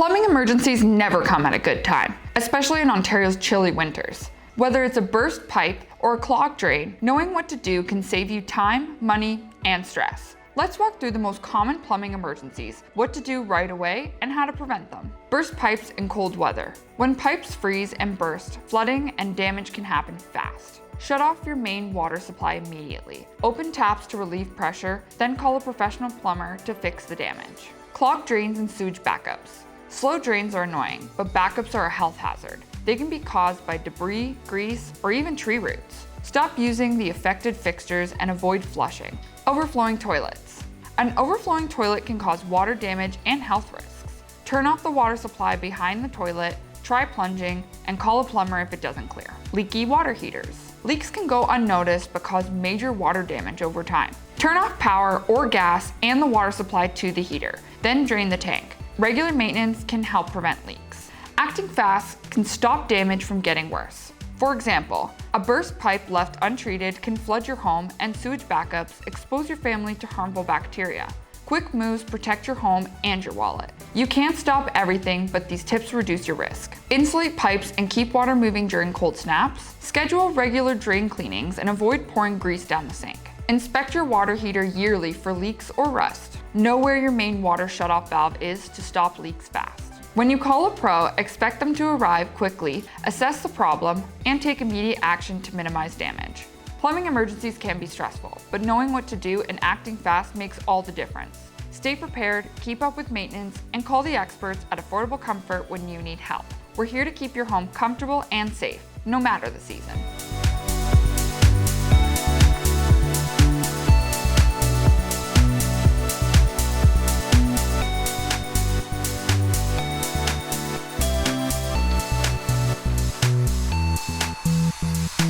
Plumbing emergencies never come at a good time, especially in Ontario's chilly winters. Whether it's a burst pipe or a clogged drain, knowing what to do can save you time, money, and stress. Let's walk through the most common plumbing emergencies, what to do right away, and how to prevent them. Burst pipes in cold weather. When pipes freeze and burst, flooding and damage can happen fast. Shut off your main water supply immediately. Open taps to relieve pressure, then call a professional plumber to fix the damage. Clogged drains and sewage backups. Slow drains are annoying, but backups are a health hazard. They can be caused by debris, grease, or even tree roots. Stop using the affected fixtures and avoid flushing. Overflowing toilets. An overflowing toilet can cause water damage and health risks. Turn off the water supply behind the toilet, try plunging, and call a plumber if it doesn't clear. Leaky water heaters. Leaks can go unnoticed but cause major water damage over time. Turn off power or gas and the water supply to the heater, then drain the tank. Regular maintenance can help prevent leaks. Acting fast can stop damage from getting worse. For example, a burst pipe left untreated can flood your home, and sewage backups expose your family to harmful bacteria. Quick moves protect your home and your wallet. You can't stop everything, but these tips reduce your risk. Insulate pipes and keep water moving during cold snaps. Schedule regular drain cleanings and avoid pouring grease down the sink. Inspect your water heater yearly for leaks or rust. Know where your main water shutoff valve is to stop leaks fast. When you call a pro, expect them to arrive quickly, assess the problem, and take immediate action to minimize damage. Plumbing emergencies can be stressful, but knowing what to do and acting fast makes all the difference. Stay prepared, keep up with maintenance, and call the experts at Affordable Comfort when you need help. We're here to keep your home comfortable and safe, no matter the season.